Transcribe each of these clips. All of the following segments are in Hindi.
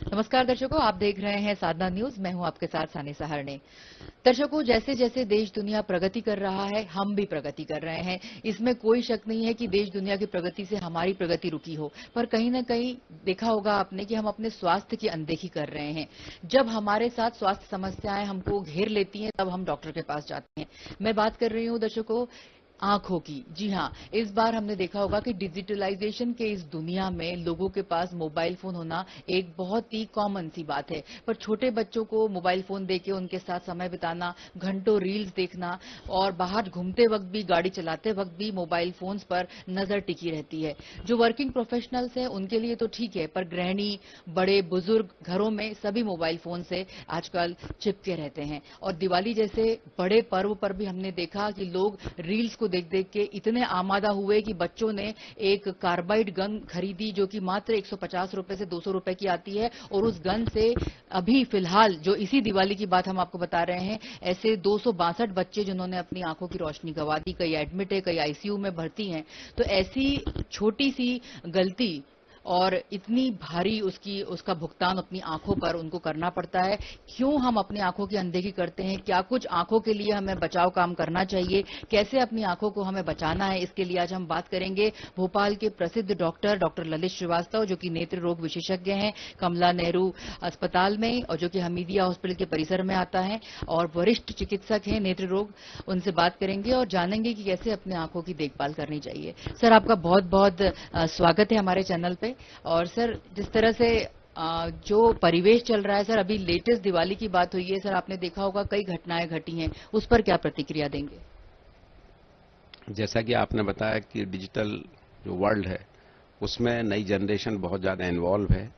नमस्कार दर्शकों, आप देख रहे हैं साधना न्यूज। मैं हूं आपके साथ सानी सहारने। दर्शकों, जैसे जैसे देश दुनिया प्रगति कर रहा है, हम भी प्रगति कर रहे हैं। इसमें कोई शक नहीं है कि देश दुनिया की प्रगति से हमारी प्रगति रुकी हो, पर कहीं ना कहीं देखा होगा आपने कि हम अपने स्वास्थ्य की अनदेखी कर रहे हैं। जब हमारे साथ स्वास्थ्य समस्याएं हमको घेर लेती हैं, तब हम डॉक्टर के पास जाते हैं। मैं बात कर रही हूं दर्शकों आंखों की। जी हाँ, इस बार हमने देखा होगा कि डिजिटलाइजेशन के इस दुनिया में लोगों के पास मोबाइल फोन होना एक बहुत ही कॉमन सी बात है। पर छोटे बच्चों को मोबाइल फोन देके उनके साथ समय बिताना, घंटों रील्स देखना और बाहर घूमते वक्त भी, गाड़ी चलाते वक्त भी मोबाइल फोन्स पर नजर टिकी रहती है। जो वर्किंग प्रोफेशनल्स हैं उनके लिए तो ठीक है, पर गृहिणी, बड़े बुजुर्ग घरों में सभी मोबाइल फोन से आजकल चिपके रहते हैं। और दिवाली जैसे बड़े पर्व पर भी हमने देखा कि लोग रील्स को देख देख के इतने आमादा हुए कि बच्चों ने एक कार्बाइड गन खरीदी, जो कि मात्र 150 रुपए से 200 रुपए की आती है। और उस गन से अभी फिलहाल, जो इसी दिवाली की बात हम आपको बता रहे हैं, ऐसे 262 बच्चे जिन्होंने अपनी आंखों की रोशनी गंवा दी, कई एडमिट है, कई आईसीयू में भर्ती हैं। तो ऐसी छोटी सी गलती और इतनी भारी उसका भुगतान अपनी आंखों पर उनको करना पड़ता है। क्यों हम अपनी आंखों की अनदेखी करते हैं? क्या कुछ आंखों के लिए हमें बचाव काम करना चाहिए? कैसे अपनी आंखों को हमें बचाना है? इसके लिए आज हम बात करेंगे भोपाल के प्रसिद्ध डॉक्टर ललित श्रीवास्तव, जो कि नेत्र रोग विशेषज्ञ हैं कमला नेहरू अस्पताल में, और जो कि हमीदिया हॉस्पिटल के परिसर में आता है और वरिष्ठ चिकित्सक हैं नेत्र रोग। उनसे बात करेंगे और जानेंगे कि कैसे अपनी आंखों की देखभाल करनी चाहिए। सर, आपका बहुत बहुत स्वागत है हमारे चैनल पे। और सर, जिस तरह से जो परिवेश चल रहा है सर, अभी लेटेस्ट दिवाली की बात हुई है सर, आपने देखा होगा कई घटनाएं घटी हैं, उस पर क्या प्रतिक्रिया देंगे? जैसा कि आपने बताया कि डिजिटल जो वर्ल्ड है उसमें नई जनरेशन बहुत ज़्यादा इन्वॉल्व है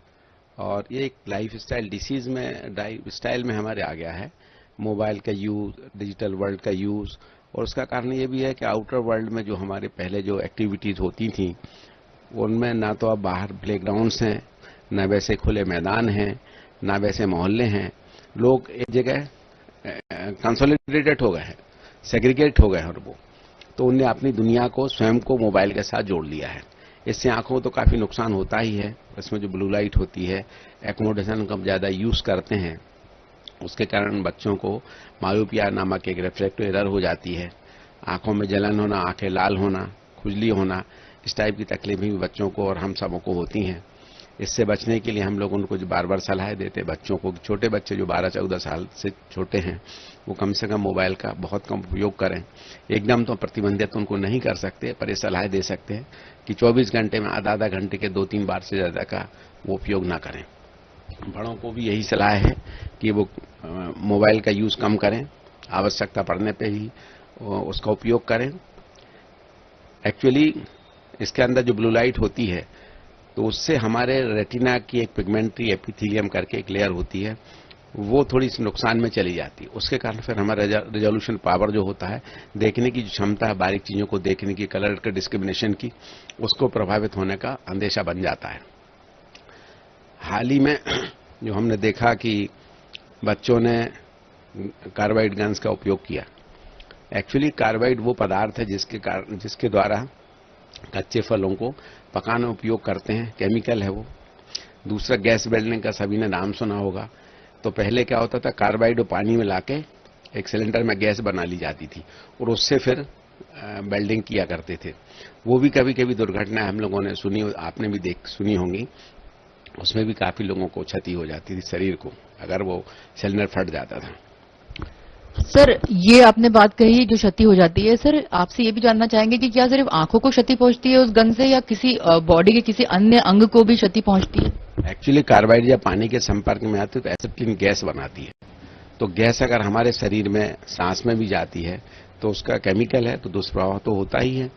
और ये एक लाइफ स्टाइल डिसीज में, लाइफ स्टाइल में हमारे आ गया है मोबाइल का यूज़, डिजिटल वर्ल्ड का यूज़। और उसका कारण ये भी है कि आउटर वर्ल्ड में जो हमारे पहले जो एक्टिविटीज़ होती थी उनमें ना तो अब बाहर प्लेग्राउंड्स हैं, ना वैसे खुले मैदान हैं, ना वैसे मोहल्ले हैं। लोग एक जगह कंसोलिडेटेड हो गए हैं, सेग्रीगेट हो गए हैं और वो तो उनने अपनी दुनिया को, स्वयं को मोबाइल के साथ जोड़ लिया है। इससे आंखों को तो काफ़ी नुकसान होता ही है। इसमें जो ब्लू लाइट होती है, एकोमोडेशन का ज्यादा यूज़ करते हैं, उसके कारण बच्चों को मायोपिया नामक एक रिफ्रैक्टिव एरर हो जाती है। आंखों में जलन होना, आंखें लाल होना, खुजली होना, इस टाइप की तकलीफें भी बच्चों को और हम सबों को होती हैं। इससे बचने के लिए हम लोग उनको बार बार सलाह देते हैं बच्चों को, छोटे बच्चे जो 12-14 साल से छोटे हैं वो कम से कम मोबाइल का बहुत कम उपयोग करें। एकदम तो प्रतिबंधित उनको नहीं कर सकते, पर ये सलाह दे सकते हैं कि 24 घंटे में आधा आधा घंटे के 2-3 बार से ज़्यादा का वो उपयोग ना करें। बड़ों को भी यही सलाह है कि वो मोबाइल का यूज़ कम करें, आवश्यकता पड़ने पे ही उसका उपयोग करें। एक्चुअली इसके अंदर जो ब्लू लाइट होती है तो उससे हमारे रेटिना की एक पिगमेंट्री एपिथेलियम करके एक लेयर होती है, वो थोड़ी सी नुकसान में चली जाती है। उसके कारण फिर हमारा रेजोल्यूशन पावर जो होता है, देखने की जो क्षमता है, बारीक चीज़ों को देखने की, कलर के डिस्क्रिमिनेशन की, उसको प्रभावित होने का अंदेशा बन जाता है। हाल ही में जो हमने देखा कि बच्चों ने कार्बाइड गन्स का उपयोग किया। एक्चुअली कार्बाइड वो पदार्थ है जिसके द्वारा कच्चे फलों को पकाने में उपयोग करते हैं, केमिकल है वो। दूसरा, गैस वेल्डिंग का सभी ने नाम सुना होगा। तो पहले क्या होता था, कार्बाइड और पानी में लाके एक सिलेंडर में गैस बना ली जाती थी और उससे फिर वेल्डिंग किया करते थे। वो भी कभी कभी दुर्घटना हम लोगों ने सुनी, आपने भी सुनी होंगी। उसमें भी काफी लोगों को क्षति हो जाती थी शरीर को, अगर वो सिलेंडर फट जाता था। सर, ये आपने बात कही जो क्षति हो जाती है, सर आपसे ये भी जानना चाहेंगे कि क्या सिर्फ आंखों को क्षति पहुंचती है उस गन से, या किसी बॉडी के किसी अन्य अंग को भी क्षति पहुंचती है? एक्चुअली कार्बाइड जब पानी के संपर्क में आती है तो एसिटिलीन गैस बनाती है। तो गैस अगर हमारे शरीर में, सांस में भी जाती है तो उसका केमिकल है, तो दुष्प्रभाव तो होता ही है।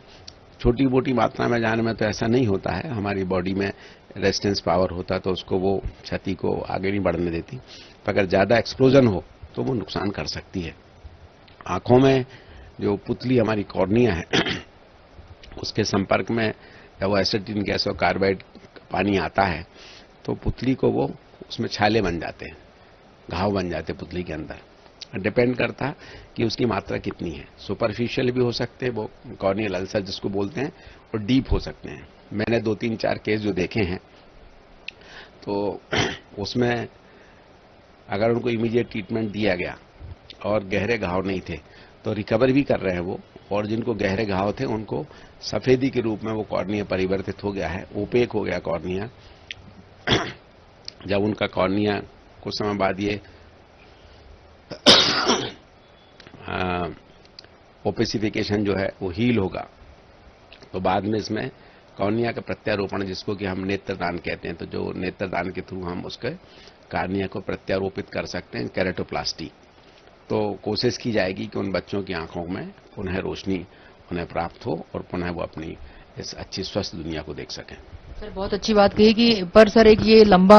छोटी मोटी मात्रा में जाने में तो ऐसा नहीं होता है, हमारी बॉडी में रेजिस्टेंस पावर होता तो उसको वो क्षति को आगे नहीं बढ़ने देती। पर अगर ज्यादा एक्सप्लोजन हो तो वो नुकसान कर सकती है। आंखों में जो पुतली हमारी कॉर्निया है उसके संपर्क में जब वो एसिटिलीन गैस और कार्बाइड पानी आता है तो पुतली को वो, उसमें छाले बन जाते हैं, घाव बन जाते हैं पुतली के अंदर। डिपेंड करता कि उसकी मात्रा कितनी है। सुपरफिशियल भी हो सकते हैं वो कॉर्नियल अल्सर जिसको बोलते हैं, और डीप हो सकते हैं। मैंने 2-3-4 केस जो देखे हैं तो उसमें अगर उनको इमीडिएट ट्रीटमेंट दिया गया और गहरे घाव नहीं थे तो रिकवर भी कर रहे हैं वो, और जिनको गहरे घाव थे उनको सफेदी के रूप में वो कॉर्निया परिवर्तित हो गया है, ओपेक हो गया कॉर्निया। जब उनका कॉर्निया कुछ समय बाद ये ओपेसिफिकेशन जो है वो हील होगा तो बाद में इसमें कॉर्निया का प्रत्यारोपण, जिसको कि हम नेत्रदान कहते हैं, तो जो नेत्रदान के थ्रू हम उसके कॉर्निया को प्रत्यारोपित कर सकते हैं, केरेटोप्लास्टी। तो कोशिश की जाएगी कि उन बच्चों की आंखों में पुनः रोशनी उन्हें प्राप्त हो और पुनः वो अपनी इस अच्छी स्वस्थ दुनिया को देख सकें। सर बहुत अच्छी बात कही कि पर सर एक ये लंबा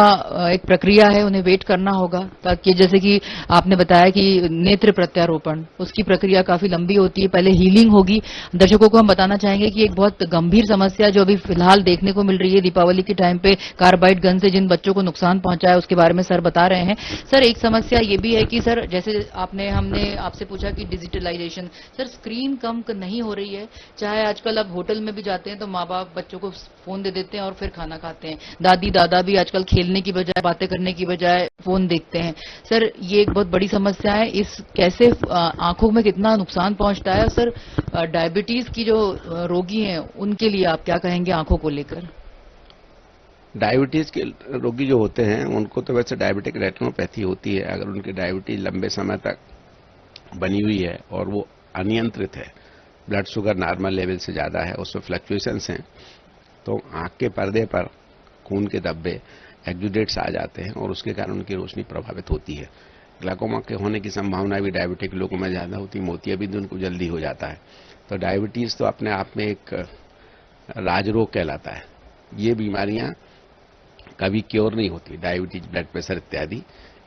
एक प्रक्रिया है, उन्हें वेट करना होगा, ताकि जैसे कि आपने बताया कि नेत्र प्रत्यारोपण उसकी प्रक्रिया काफी लंबी होती है, पहले हीलिंग होगी। दर्शकों को हम बताना चाहेंगे कि एक बहुत गंभीर समस्या जो अभी फिलहाल देखने को मिल रही है दीपावली के टाइम पे कार्बाइड गन से जिन बच्चों को नुकसान पहुंचा है उसके बारे में सर बता रहे हैं। सर एक समस्या ये भी है कि सर जैसे हमने आपसे पूछा कि डिजिटलाइजेशन, सर स्क्रीन कम नहीं हो रही है, चाहे आजकल अब होटल में भी जाते हैं तो माँ बाप बच्चों को फोन दे देते हैं और फिर खाना खाते हैं, दादी दादा भी आजकल खेलने की बजाय बातें करने की बजाय फोन देखते हैं। सर ये एक बहुत बड़ी समस्या है, इस कैसे आंखों में कितना नुकसान पहुंचता है। सर डायबिटीज की जो रोगी हैं उनके लिए आप क्या कहेंगे आंखों को लेकर? डायबिटीज के रोगी जो होते हैं उनको तो वैसे डायबिटिक रेटिनोपैथी होती है। अगर उनकी डायबिटीज लंबे समय तक बनी हुई है और वो अनियंत्रित है, ब्लड शुगर नॉर्मल लेवल से ज्यादा है, उसमें फ्लक्चुएशंस हैं, तो आंख के पर्दे पर खून के धब्बे, एक्जुडेट्स आ जाते हैं और उसके कारण उनकी रोशनी प्रभावित होती है। ग्लाइकोमा के होने की संभावना भी डायबिटिक लोगों में ज्यादा होती है, मोतियाबिंद उनको जल्दी हो जाता है। तो डायबिटीज तो अपने आप में एक राजरोग कहलाता है। ये बीमारियां कभी क्योर नहीं होती, डायबिटीज, ब्लड प्रेशर इत्यादि,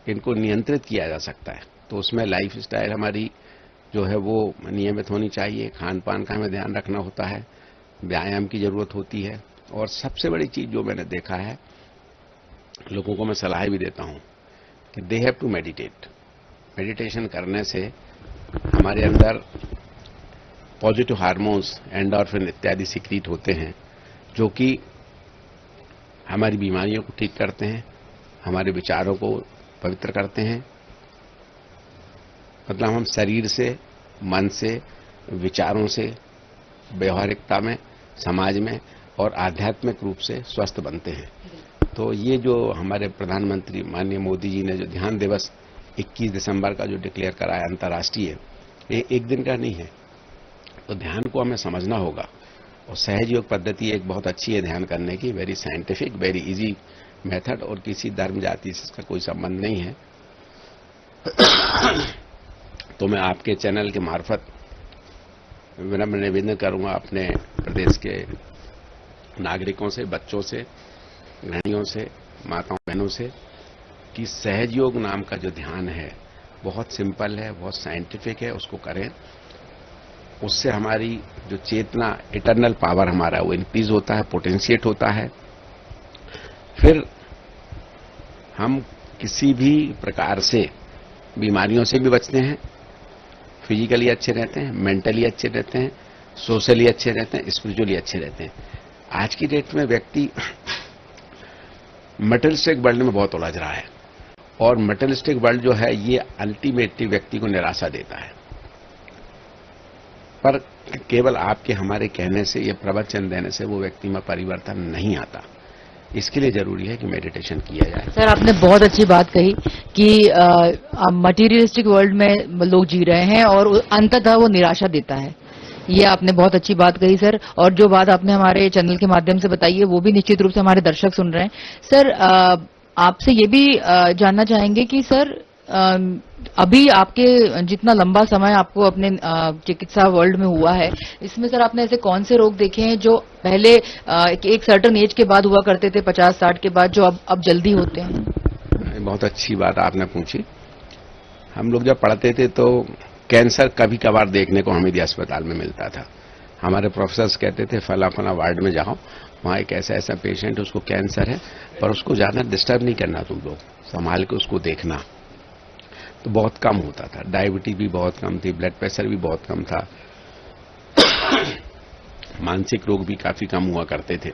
इनको नियंत्रित किया जा सकता है। तो उसमें लाइफ स्टाइल हमारी जो है वो नियमित होनी चाहिए, खान पान का हमें ध्यान रखना होता है, व्यायाम की जरूरत होती है, और सबसे बड़ी चीज जो मैंने देखा है, लोगों को मैं सलाह भी देता हूं कि they have to meditate. Meditation करने से हमारे अंदर पॉजिटिव हार्मोन्स, एंडोर्फिन इत्यादि सिक्रीट होते हैं, जो कि हमारी बीमारियों को ठीक करते हैं, हमारे विचारों को पवित्र करते हैं। मतलब हम शरीर से, मन से, विचारों से, व्यवहारिकता में, समाज में और आध्यात्मिक रूप से स्वस्थ बनते हैं। तो ये जो हमारे प्रधानमंत्री माननीय मोदी जी ने जो ध्यान दिवस 21 दिसंबर का जो डिक्लेयर करा है अंतर्राष्ट्रीय, ये एक दिन का नहीं है। तो ध्यान को हमें समझना होगा, और सहज योग पद्धति एक बहुत अच्छी है ध्यान करने की, very scientific, very easy method, और किसी धर्म जाति से इसका कोई संबंध नहीं है। तो मैं आपके चैनल के मार्फत विनम्र निवेदन करूंगा अपने प्रदेश के नागरिकों से, बच्चों से, गृहिणियों से, माताओं बहनों से, कि सहज योग नाम का जो ध्यान है बहुत सिंपल है, बहुत साइंटिफिक है, उसको करें। उससे हमारी जो चेतना, इटर्नल पावर हमारा वो इंक्रीज होता है, पोटेंशिएट होता है। फिर हम किसी भी प्रकार से बीमारियों से भी बचते हैं, फिजिकली अच्छे रहते हैं, मेंटली अच्छे रहते हैं, सोशली अच्छे रहते हैं, स्पिरिचुअली अच्छे रहते हैं। आज की डेट में व्यक्ति मटेरियलिस्टिक वर्ल्ड में बहुत उलझ रहा है, और मटेरियलिस्टिक वर्ल्ड जो है ये अल्टीमेटली व्यक्ति को निराशा देता है। पर केवल आपके हमारे कहने से, ये प्रवचन देने से वो व्यक्ति में परिवर्तन नहीं आता। इसके लिए जरूरी है कि मेडिटेशन किया जाए। सर आपने बहुत अच्छी बात कही कि मटेरियलिस्टिक वर्ल्ड में लोग जी रहे हैं और अंततः वो निराशा देता है। ये आपने बहुत अच्छी बात कही सर, और जो बात आपने हमारे चैनल के माध्यम से बताई है वो भी निश्चित रूप से हमारे दर्शक सुन रहे हैं। सर आपसे ये भी जानना चाहेंगे कि सर अभी आपके जितना लंबा समय आपको अपने चिकित्सा वर्ल्ड में हुआ है, इसमें सर आपने ऐसे कौन से रोग देखे हैं जो पहले एक सर्टेन एज के बाद हुआ करते थे, 50-60 के बाद, जो अब जल्दी होते हैं? बहुत अच्छी बात आपने पूछी। हम लोग जब पढ़ते थे तो कैंसर कभी कभार देखने को हमें अस्पताल में मिलता था। हमारे प्रोफेसर्स कहते थे फला फला वार्ड में जाओ, वहां एक ऐसा ऐसा पेशेंट है, उसको कैंसर है, पर उसको ज्यादा डिस्टर्ब नहीं करना, तुम लोग संभाल के उसको देखना। तो बहुत कम होता था, डायबिटीज भी बहुत कम थी, ब्लड प्रेशर भी बहुत कम था, मानसिक रोग भी काफी कम हुआ करते थे।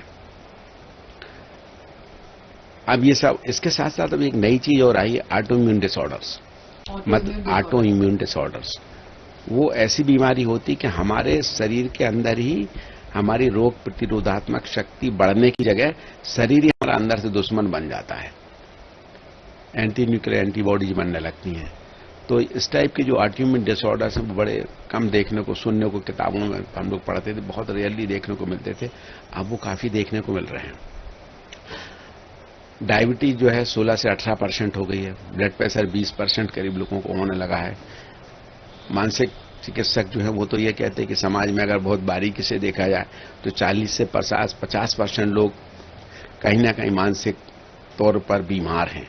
अब ये सब इसके साथ साथ अब एक नई चीज और आई, ऑटो इम्यून डिसऑर्डर्स। मतलब ऑटो इम्यून डिसऑर्डर्स वो ऐसी बीमारी होती कि हमारे शरीर के अंदर ही हमारी रोग प्रतिरोधात्मक शक्ति बढ़ने की जगह शरीर ही हमारा अंदर से दुश्मन बन जाता है, एंटी न्यूक्लियर एंटीबॉडीज बनने लगती हैं। तो इस टाइप के जो ऑटोइम्यून डिसऑर्डर्स हैं वो बड़े कम देखने को, सुनने को, किताबों में हम लोग पढ़ते थे, बहुत रेयरली देखने को मिलते थे। अब वो काफी देखने को मिल रहे हैं। डायबिटीज जो है 16 से 18% हो गई है, ब्लड प्रेशर 20% करीब लोगों को होने लगा है। मानसिक चिकित्सक जो है वो तो ये कहते हैं कि समाज में अगर बहुत बारीकी से देखा जाए तो 40 से 50% लोग कहीं ना कहीं मानसिक तौर पर बीमार हैं,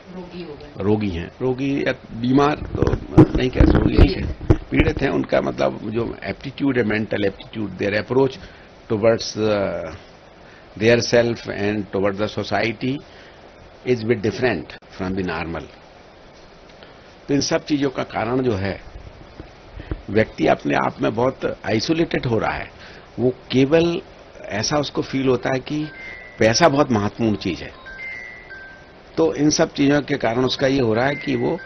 रोगी हैं। रोगी या बीमार तो नहीं कह सकते, पीड़ित हैं। उनका मतलब जो एप्टीट्यूड है, mental aptitude, there approach towards their self and towards the society is bit different from the normal. तो इन सब चीजों का कारण जो है, व्यक्ति अपने आप में बहुत आइसोलेटेड हो रहा है। वो केवल ऐसा उसको फील होता है कि पैसा बहुत महत्वपूर्ण चीज है। तो इन सब चीजों के कारण उसका ये हो रहा है कि वो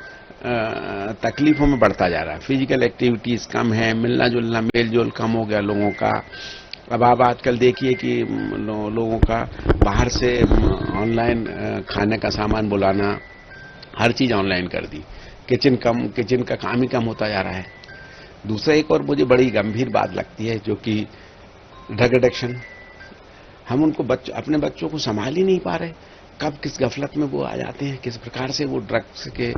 तकलीफों में बढ़ता जा रहा है। फिजिकल एक्टिविटीज कम है, मिलना जुलना, मेल जोल कम हो गया लोगों का। अब आप आजकल देखिए कि लोगों का बाहर से ऑनलाइन खाने का सामान बुलाना, हर चीज ऑनलाइन कर दी। किचन का काम ही कम होता जा रहा है। दूसरा एक और मुझे बड़ी गंभीर बात लगती है, जो कि ड्रग एडिक्शन। हम उनको अपने बच्चों को संभाल ही नहीं पा रहे, कब किस गफलत में वो आ जाते हैं, किस प्रकार से वो ड्रग्स के।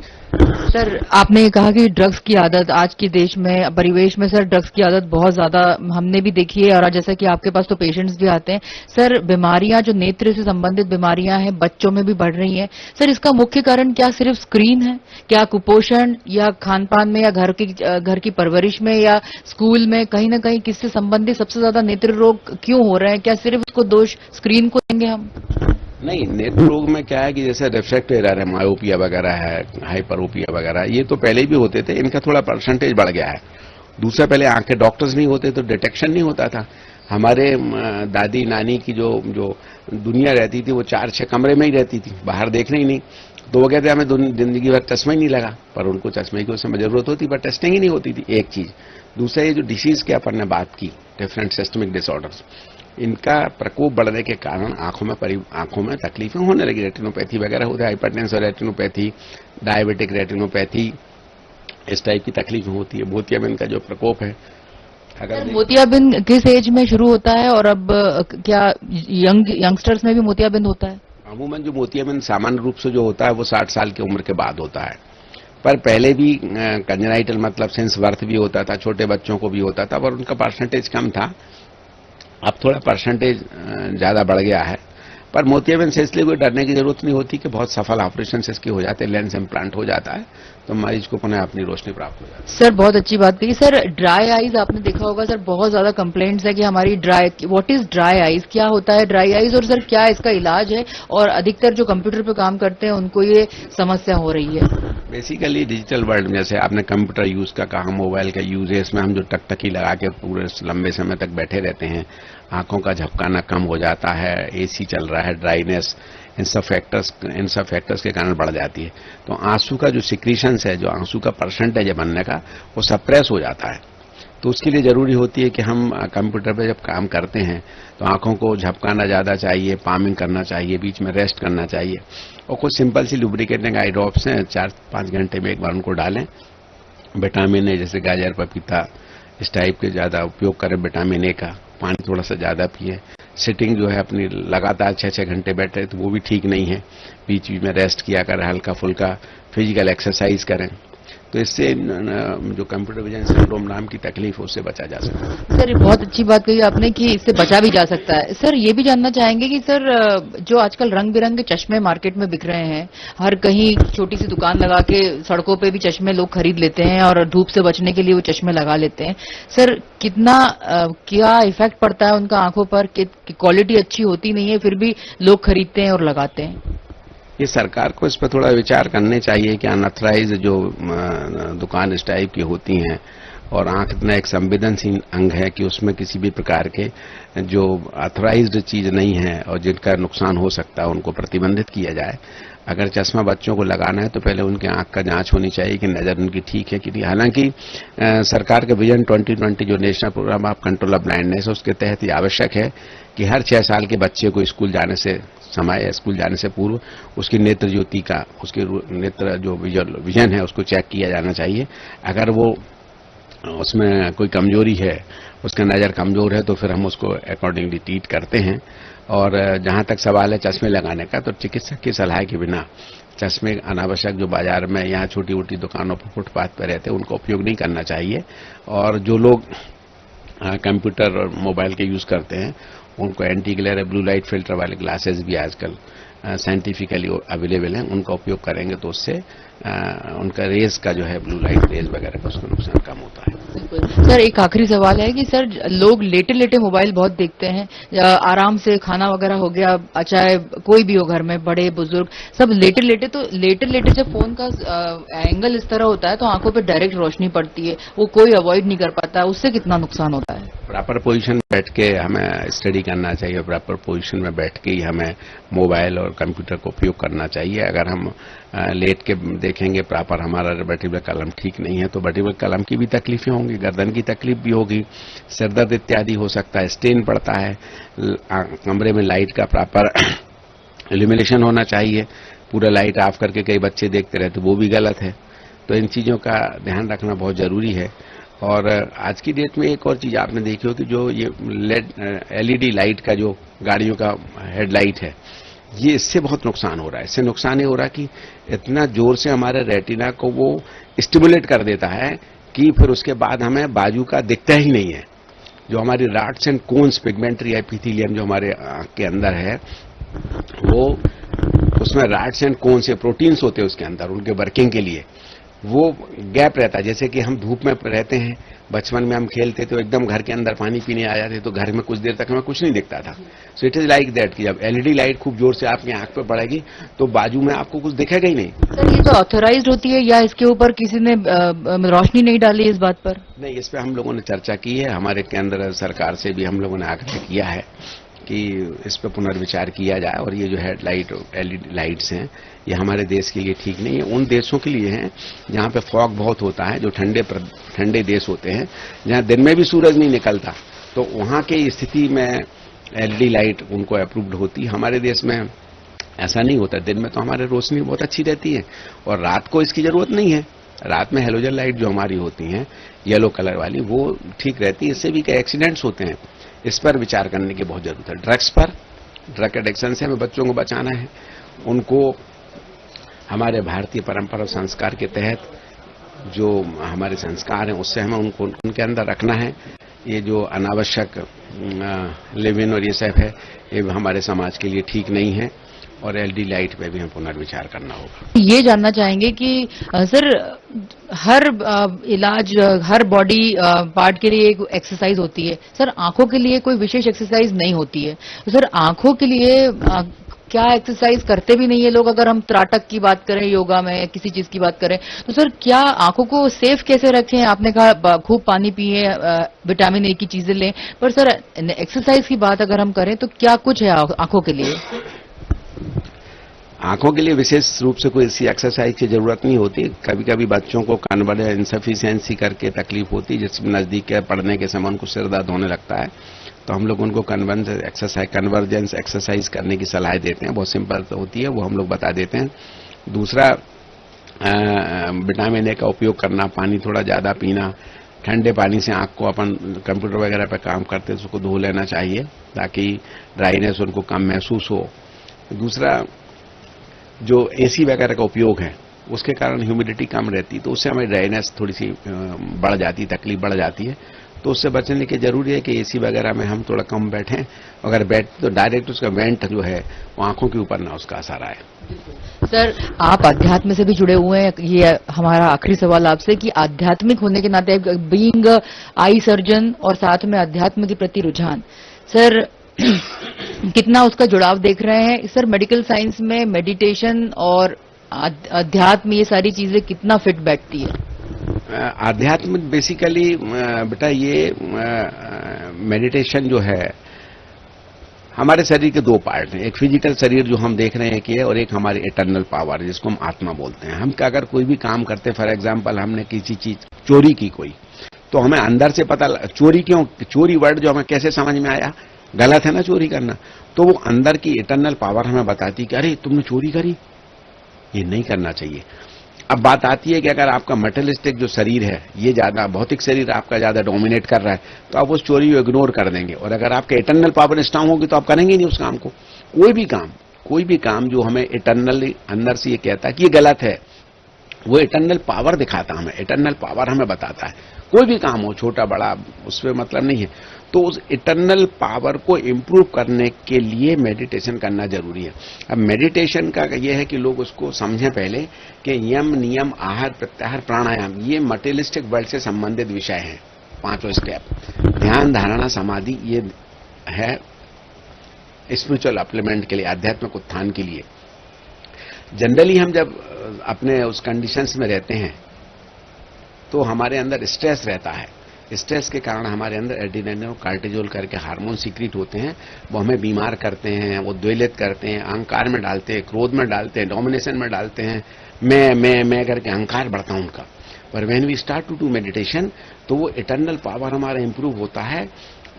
सर, आपने कहा कि ड्रग्स की आदत आज के देश में, परिवेश में सर ड्रग्स की आदत बहुत ज्यादा हमने भी देखी है। और जैसा कि आपके पास तो पेशेंट्स भी आते हैं सर, बीमारियां जो नेत्र से संबंधित बीमारियां हैं बच्चों में भी बढ़ रही हैं। सर, इसका मुख्य कारण क्या सिर्फ स्क्रीन है, क्या कुपोषण या खान पान में, या घर की परवरिश में, या स्कूल में कहीं ना कहीं किससे संबंधित सबसे ज्यादा नेत्र रोग क्यों हो रहे हैं? क्या सिर्फ इसको दोष स्क्रीन को देंगे हम? नहीं, नेत्र रोग में क्या है कि जैसे रिफ्रैक्टिव एरर है, मायोपिया वगैरह है, हाइपरोपिया वगैरह, ये तो पहले भी होते थे, इनका थोड़ा परसेंटेज बढ़ गया है। दूसरा, पहले आंखें डॉक्टर्स नहीं होते तो डिटेक्शन नहीं होता था। हमारे दादी नानी की जो दुनिया रहती थी वो 4-6 कमरे में ही रहती थी, बाहर देखने ही नहीं। तो वो कहते हमें जिंदगी भर चश्मा ही नहीं लगा, पर उनको चश्मे की उस समय जरूरत होती, पर टेस्टिंग ही नहीं होती थी, एक चीज। दूसरा, ये जो डिसीज की अपन ने बात की, डिफरेंट सिस्टमिक डिसऑर्डर्स, इनका प्रकोप बढ़ने के कारण आंखों में तकलीफें होने लगी। रेटिनोपैथी वगैरह होता है, हाइपरटेंशन रेटिनोपैथी, डायबिटिक रेटिनोपैथी, इस टाइप की तकलीफें होती है। मोतियाबिंद का जो प्रकोप है, अगर मोतियाबिंद किस एज में शुरू होता है, और अब क्या यंगस्टर्स में भी मोतियाबिंद होता है? अमूमन जो मोतियाबिंद सामान्य रूप से जो होता है वो 60 साल की उम्र के बाद होता है, पर पहले भी कंजेनाइटल मतलब सिंस बर्थ भी होता था, छोटे बच्चों को भी होता था, पर उनका परसेंटेज कम था। अब थोड़ा परसेंटेज ज्यादा बढ़ गया है। पर मोतियाबिंद से इसलिए कोई डरने की जरूरत नहीं होती कि बहुत सफल ऑपरेशन से इसके हो जाते हैं, लेंस इम्प्लांट हो जाता है तो मरीज को पुनः अपनी रोशनी प्राप्त हो जाती है। सर, बहुत अच्छी बात कही। सर, ड्राई आईज आपने देखा होगा सर, बहुत ज्यादा कंप्लेंट्स है कि हमारी व्हाट इज ड्राई आईज, क्या होता है ड्राई आईज, और सर क्या इसका इलाज है? और अधिकतर जो कंप्यूटर पे काम करते हैं उनको ये समस्या हो रही है। बेसिकली डिजिटल वर्ल्ड में, जैसे आपने कंप्यूटर यूज का कहा, मोबाइल का यूज है, इसमें हम जो टकटकी लगा के पूरे लंबे समय तक बैठे रहते हैं, आंखों का झपकाना कम हो जाता है, एसी चल रहा है, ड्राइनेस, इन सब फैक्टर्स के कारण बढ़ जाती है। तो आंसू का जो सिक्रीशंस है, जो आंसू का परसेंटेज है बनने का, वो सप्रेस हो जाता है। तो उसके लिए जरूरी होती है कि हम कंप्यूटर पे जब काम करते हैं तो आंखों को झपकाना ज्यादा चाहिए, पामिंग करना चाहिए, बीच में रेस्ट करना चाहिए, और कुछ सिंपल सी लुब्रिकेटिंग आई ड्रॉप्स हैं, 4-5 घंटे में एक बार उनको डालें। विटामिन ए, जैसे गाजर, पपीता, इस टाइप के ज्यादा उपयोग करें विटामिन ए का। पानी थोड़ा सा ज्यादा पिए। सिटिंग जो है अपनी लगातार 6-6 घंटे बैठे तो वो भी ठीक नहीं है, बीच बीच में रेस्ट किया करें, हल्का फुल्का फिजिकल एक्सरसाइज करें। तो इससे जो कंप्यूटर विजन सिंड्रोम नाम की तकलीफ है उससे बचा जा सकता है। सर, बहुत अच्छी बात कही आपने कि इससे बचा भी जा सकता है। सर, ये भी जानना चाहेंगे कि सर जो आजकल रंग बिरंगे चश्मे मार्केट में बिक रहे हैं, हर कहीं छोटी सी दुकान लगा के सड़कों पे भी चश्मे लोग खरीद लेते हैं और धूप से बचने के लिए वो चश्मे लगा लेते हैं। सर, कितना क्या इफेक्ट पड़ता है उनका आंखों पर? क्वालिटी अच्छी होती नहीं है फिर भी लोग खरीदते हैं और लगाते हैं। ये सरकार को इस पर थोड़ा विचार करने चाहिए कि अनऑथराइज जो दुकान इस टाइप की होती हैं, और आंख इतना एक संवेदनशील अंग है कि उसमें किसी भी प्रकार के जो ऑथराइज्ड चीज नहीं है और जिनका नुकसान हो सकता है उनको प्रतिबंधित किया जाए। अगर चश्मा बच्चों को लगाना है तो पहले उनके आंख का जांच होनी चाहिए कि नजर उनकी ठीक है कि नहीं। हालांकि सरकार के विजन 2020 जो national programme of control of blindness, उसके तहत ये आवश्यक है कि हर 6 साल के बच्चे को स्कूल जाने से समय या स्कूल जाने से पूर्व उसकी नेत्र ज्योति का, उसकी नेत्र जो विजन है उसको चेक किया जाना चाहिए। अगर वो उसमें कोई कमजोरी है, उसका नजर कमजोर है, तो फिर हम उसको अकॉर्डिंगली ट्रीट करते हैं। और जहां तक सवाल है चश्मे लगाने का, तो चिकित्सक की सलाह के बिना चश्मे अनावश्यक जो बाजार में यहाँ छोटी मोटी दुकानों पर फुटपाथ पर रहते हैं उनका उपयोग नहीं करना चाहिए। और जो लोग कंप्यूटर और मोबाइल के यूज करते हैं उनको anti glare blue light filter वाले ग्लासेस भी आजकल साइंटिफिकली अवेलेबल हैं, उनका उपयोग करेंगे तो उससे उनका रेज का जो है ब्लू लाइट रेज वगैरह का उसका नुकसान कम होता है। सर एक आखिरी सवाल है कि सर लोग लेटे लेटे मोबाइल बहुत देखते हैं, आराम से खाना वगैरह हो गया, चाहे कोई भी हो घर में, बड़े बुजुर्ग सब लेटे लेटे, तो लेटे लेटे जब फोन का एंगल इस तरह होता है तो आंखों पे डायरेक्ट रोशनी पड़ती है, वो कोई अवॉइड नहीं कर पाता है, उससे कितना नुकसान होता है? प्रॉपर पोजीशन बैठ के हमें स्टडी करना चाहिए, प्रॉपर पोजीशन में बैठ के ही हमें मोबाइल और कंप्यूटर का उपयोग करना चाहिए। अगर हम लेट के देखेंगे, प्रॉपर हमारा वर्टिब्रल कॉलम ठीक नहीं है तो वर्टिब्रल कॉलम की भी तकलीफें होंगी, गर्दन की तकलीफ भी होगी, सिरदर्द इत्यादि हो सकता है, स्ट्रेन पड़ता है। कमरे में लाइट का प्रॉपर इल्यूमिनेशन होना चाहिए, पूरा लाइट ऑफ करके कई बच्चे देखते रहते, वो भी गलत है। तो इन चीजों का ध्यान रखना बहुत जरूरी है। और आज की डेट में एक और चीज आपने देखी हो कि जो ये एलईडी लाइट का जो गाड़ियों का हेडलाइट है, ये इससे बहुत नुकसान हो रहा है। इससे नुकसान ये हो रहा है कि इतना जोर से हमारे रेटिना को वो स्टिमुलेट कर देता है कि फिर उसके बाद हमें बाजू का दिखता ही नहीं है। जो हमारी रॉड्स एंड कोन्स पिगमेंटरी एपिथेलियम जो हमारे आंख के अंदर है, वो उसमें रॉड्स एंड कोन्स से प्रोटीन्स होते हैं उसके अंदर, उनके वर्किंग के लिए वो गैप रहता है। जैसे कि हम धूप में रहते हैं, बचपन में हम खेलते थे, एकदम घर के अंदर पानी पीने आ जाते तो घर में कुछ देर तक हमें कुछ नहीं दिखता था। So it is like that कि जब एलईडी लाइट खूब जोर से आपकी आंख पे पड़ेगी तो बाजू में आपको कुछ दिखेगा ही नहीं। सर ये तो ऑथोराइज्ड होती है या इसके ऊपर किसी ने रोशनी नहीं डाली इस बात पर? नहीं, इस पे हम लोगों ने चर्चा की है, हमारे केंद्र सरकार से भी हम लोगों ने आग्रह किया है कि इस पर पुनर्विचार किया जाए। और ये जो हेडलाइट एलईडी लाइट्स हैं ये हमारे देश के लिए ठीक नहीं है, उन देशों के लिए हैं जहाँ पे फॉग बहुत होता है, जो ठंडे देश होते हैं, जहाँ दिन में भी सूरज नहीं निकलता, तो वहाँ की स्थिति में एलईडी लाइट उनको अप्रूव्ड होती। हमारे देश में ऐसा नहीं होता, दिन में तो हमारे रोशनी बहुत अच्छी रहती है और रात को इसकी जरूरत नहीं है। रात में हेलोजन लाइट जो हमारी होती हैं येलो कलर वाली, वो ठीक रहती है, इससे भी कई एक्सीडेंट्स होते हैं। इस पर विचार करने की बहुत जरूरत है। ड्रग्स पर, ड्रग एडिक्शन से हमें बच्चों को बचाना है, उनको हमारे भारतीय परंपरा और संस्कार के तहत जो हमारे संस्कार हैं उससे हमें उनको उनके अंदर रखना है। ये जो अनावश्यक लिव इन और ये सब है, ये हमारे समाज के लिए ठीक नहीं है और एलईडी लाइट पे भी हम पुनर्विचार करना होगा। ये जानना चाहेंगे कि सर हर इलाज, हर बॉडी पार्ट के लिए एक एक्सरसाइज होती है, सर आंखों के लिए कोई विशेष एक्सरसाइज नहीं होती है, तो सर आंखों के लिए क्या एक्सरसाइज करते भी नहीं है लोग? अगर हम त्राटक की बात करें, योगा में किसी चीज की बात करें, तो सर क्या आंखों को सेफ कैसे रखें? आपने कहा खूब पानी पिए, विटामिन ए की चीजें लें, पर सर एक्सरसाइज की बात अगर हम करें तो क्या कुछ है आंखों के लिए? आंखों के लिए विशेष रूप से कोई ऐसी एक्सरसाइज की जरूरत नहीं होती। कभी कभी बच्चों को कन्वर्ज इंसफिशियंसी करके तकलीफ होती है, जिसमें नजदीक के पढ़ने के समय उनको सिर दर्द होने लगता है, तो हम लोग उनको कन्वर्जेंस एक्सरसाइज करने की सलाह देते हैं। बहुत सिंपल होती है, वो हम लोग बता देते हैं। दूसरा, विटामिन ए का उपयोग करना, पानी थोड़ा ज्यादा पीना, ठंडे पानी से आंख को, अपन कंप्यूटर वगैरह पर काम करते हैं उसको धो लेना चाहिए ताकि ड्राइनेस उनको कम महसूस हो। दूसरा, जो एसी वगैरह का उपयोग है उसके कारण ह्यूमिडिटी कम रहती है, तो उससे हमें ड्राइनेस थोड़ी सी बढ़ जाती है, तकलीफ बढ़ जाती है, तो उससे बचने की जरूरी है कि एसी वगैरह में हम थोड़ा कम बैठें। अगर बैठे तो डायरेक्ट उसका वेंट जो है वो आंखों के ऊपर ना उसका असर आए। सर आप अध्यात्म से भी जुड़े हुए हैं, ये हमारा आखिरी सवाल आपसे कि आध्यात्मिक होने के नाते, बीइंग आई सर्जन और साथ में अध्यात्म के प्रति रुझान, सर कितना उसका जुड़ाव देख रहे हैं? सर मेडिकल साइंस में मेडिटेशन और अध्यात्म, ये सारी चीजें कितना फिट बैठती है? आध्यात्म बेसिकली बेटा ये मेडिटेशन जो है हमारे शरीर के दो पार्ट हैं। एक फिजिकल शरीर जो हम देख रहे हैं कि है, और एक हमारी इटर्नल पावर जिसको हम आत्मा बोलते हैं। हम अगर कोई भी काम करते हैं, फॉर एग्जांपल हमने किसी चीज चोरी की कोई, तो हमें अंदर से पता चोरी क्यों, चोरी वर्ड जो हमें कैसे समझ में आया, गलत है ना चोरी करना, तो वो अंदर की इटर्नल पावर हमें बताती कि अरे तुमने चोरी करी, ये नहीं करना चाहिए। अब बात आती है कि अगर आपका मटेरियलिस्टिक जो शरीर है, ये ज्यादा भौतिक शरीर आपका ज्यादा डोमिनेट कर रहा है, तो आप उस चोरी को इग्नोर कर देंगे, और अगर आपके इटर्नल पावर स्ट्रांग होगी तो आप करेंगे नहीं उस काम को। कोई भी काम जो हमें इटर्नली अंदर से ये कहता है कि ये गलत है, वो इटर्नल पावर दिखाता है हमें, इटर्नल पावर हमें बताता है। कोई भी काम हो, छोटा बड़ा, उसमें मतलब नहीं है। तो उस इटर्नल पावर को इंप्रूव करने के लिए मेडिटेशन करना जरूरी है। अब मेडिटेशन का ये है कि लोग उसको समझें पहले कि यम, नियम, आहार, प्रत्याहार, प्राणायाम, ये मटेरियलिस्टिक वर्ल्ड से संबंधित विषय हैं। 5 स्टेप, ध्यान, धारणा, समाधि, ये है स्पिरिचुअल अपलिमेंट के लिए, आध्यात्मिक उत्थान के लिए। जनरली हम जब अपने उस कंडीशंस में रहते हैं तो हमारे अंदर स्ट्रेस रहता है। स्ट्रेस के कारण हमारे अंदर एड्रेनलिन और कार्टिजोल करके हार्मोन सीक्रेट होते हैं, वो हमें बीमार करते हैं, वो द्वेलित करते हैं, अहंकार में डालते हैं, क्रोध में डालते हैं, डोमिनेशन में डालते हैं, मैं करके अहंकार बढ़ता है उनका। पर when we start to do meditation, तो वो इटर्नल पावर हमारा इंप्रूव होता है,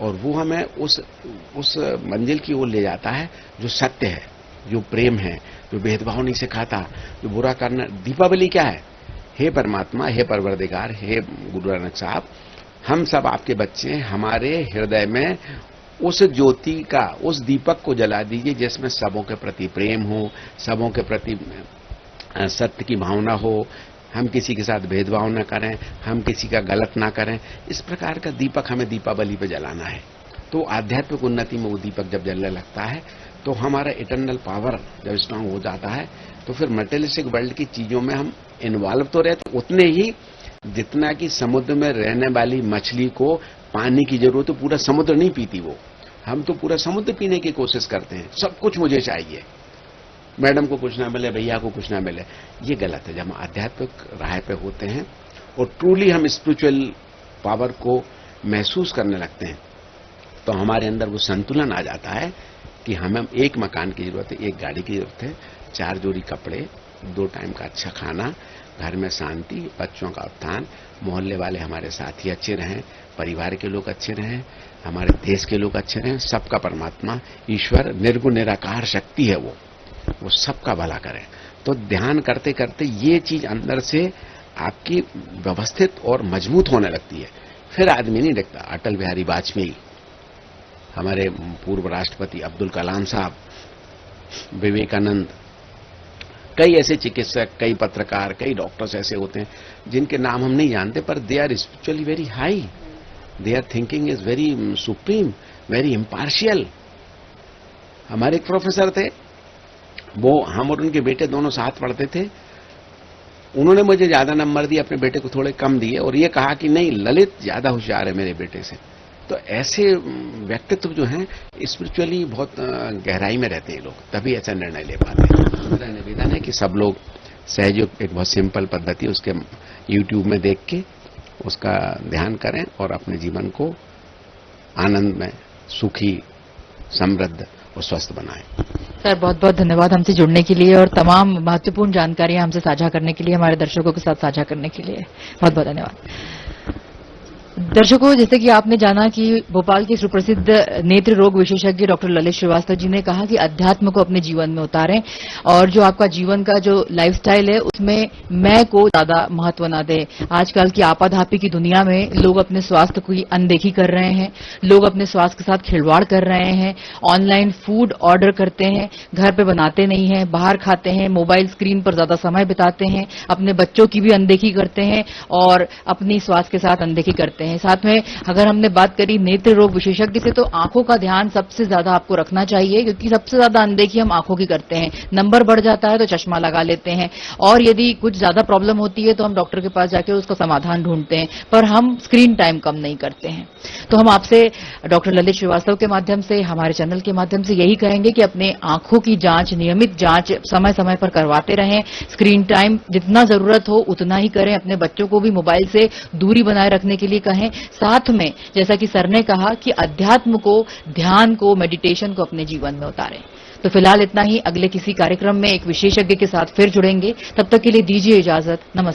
और वो हमें उस मंजिल की ओर ले जाता है जो सत्य है, जो प्रेम है, जो भेदभाव नहीं सिखाता, जो बुरा करना। दीपावली क्या है? हे परमात्मा, हे परवरदिगार, हे गुरु नानक साहब, हम सब आपके बच्चे हैं, हमारे हृदय में उस ज्योति का, उस दीपक को जला दीजिए जिसमें सबों के प्रति प्रेम हो, सबों के प्रति सत्य की भावना हो, हम किसी के साथ भेदभाव न करें, हम किसी का गलत ना करें। इस प्रकार का दीपक हमें दीपावली पे जलाना है। तो आध्यात्मिक उन्नति में वो दीपक जब जलने लगता है, तो हमारा इटर्नल पावर जब स्ट्रांग हो जाता है, तो फिर मटेरियलिस्टिक वर्ल्ड की चीजों में हम इन्वॉल्व तो रहते उतने ही जितना कि समुद्र में रहने वाली मछली को पानी की जरूरत, तो पूरा समुद्र नहीं पीती वो। हम तो पूरा समुद्र पीने की कोशिश करते हैं, सब कुछ मुझे चाहिए, मैडम को कुछ ना मिले, भैया को कुछ ना मिले। ये गलत है। जब हम आध्यात्मिक राह पे होते हैं और ट्रूली हम स्पिरिचुअल पावर को महसूस करने लगते हैं, तो हमारे अंदर वो संतुलन आ जाता है कि हमें एक मकान की जरूरत है, एक गाड़ी की जरूरत है, 4 जोड़ी कपड़े, 2 टाइम का अच्छा खाना, घर में शांति, बच्चों का उत्थान, मोहल्ले वाले हमारे साथी अच्छे रहें, परिवार के लोग अच्छे रहें, हमारे देश के लोग अच्छे रहें, सबका परमात्मा ईश्वर निर्गुण निराकार शक्ति है, वो सबका भला करे। तो ध्यान करते करते ये चीज अंदर से आपकी व्यवस्थित और मजबूत होने लगती है। फिर आदमी नहीं दिखता। अटल बिहारी वाजपेयी, हमारे पूर्व राष्ट्रपति अब्दुल कलाम साहब, विवेकानंद, कई ऐसे चिकित्सक, कई पत्रकार, कई डॉक्टर्स ऐसे होते हैं जिनके नाम हम नहीं जानते, पर they are spiritually very high, their thinking is very supreme, very impartial. हमारे एक प्रोफेसर थे, वो हम और उनके बेटे दोनों साथ पढ़ते थे। उन्होंने मुझे ज्यादा नंबर दिए, अपने बेटे को थोड़े कम दिए, और ये कहा कि नहीं, ललित ज्यादा होशियार है मेरे बेटे से। तो ऐसे व्यक्तित्व जो हैं स्पिरिचुअली बहुत गहराई में रहते हैं लोग, तभी ऐसा निर्णय ले पाते हैं। मेरा निवेदन है कि सब लोग सहयोग, एक बहुत सिंपल पद्धति, उसके यूट्यूब में देख के उसका ध्यान करें और अपने जीवन को आनंद में, सुखी, समृद्ध और स्वस्थ बनाएं। सर, बहुत बहुत धन्यवाद हमसे जुड़ने के लिए और तमाम महत्वपूर्ण जानकारियां हमसे साझा करने के लिए, हमारे दर्शकों के साथ साझा करने के लिए बहुत बहुत धन्यवाद। दर्शकों, जैसे कि आपने जाना कि भोपाल के सुप्रसिद्ध नेत्र रोग विशेषज्ञ डॉक्टर ललित श्रीवास्तव जी ने कहा कि अध्यात्म को अपने जीवन में उतारें, और जो आपका जीवन का जो लाइफस्टाइल है उसमें मैं को ज्यादा महत्व न दें। आजकल की आपाधापी की दुनिया में लोग अपने स्वास्थ्य की अनदेखी कर रहे हैं, लोग अपने स्वास्थ्य के साथ खिलवाड़ कर रहे हैं, ऑनलाइन फूड ऑर्डर करते हैं, घर पे बनाते नहीं हैं, बाहर खाते हैं, मोबाइल स्क्रीन पर ज्यादा समय बिताते हैं, अपने बच्चों की भी अनदेखी करते हैं और अपनी स्वास्थ्य के साथ अनदेखी करते हैं। हैं। साथ में अगर हमने बात करी नेत्र रोग विशेषज्ञ से, तो आंखों का ध्यान सबसे ज्यादा आपको रखना चाहिए, क्योंकि सबसे ज्यादा अनदेखी हम आंखों की करते हैं। नंबर बढ़ जाता है तो चश्मा लगा लेते हैं, और यदि कुछ ज्यादा प्रॉब्लम होती है तो हम डॉक्टर के पास जाके उसका समाधान ढूंढते हैं, पर हम स्क्रीन टाइम कम नहीं करते हैं। तो हम आपसे डॉक्टर ललित श्रीवास्तव के माध्यम से, हमारे चैनल के माध्यम से यही कहेंगे कि अपने आंखों की जांच, नियमित जांच समय समय पर करवाते रहें। स्क्रीन टाइम जितना जरूरत हो उतना ही करें। अपने बच्चों को भी मोबाइल से दूरी बनाए रखने के लिए कहें। साथ में जैसा कि सर ने कहा कि अध्यात्म को, ध्यान को, मेडिटेशन को अपने जीवन में उतारें। तो फिलहाल इतना ही। अगले किसी कार्यक्रम में एक विशेषज्ञ के साथ फिर जुड़ेंगे। तब तक के लिए दीजिए इजाजत। नमस्कार।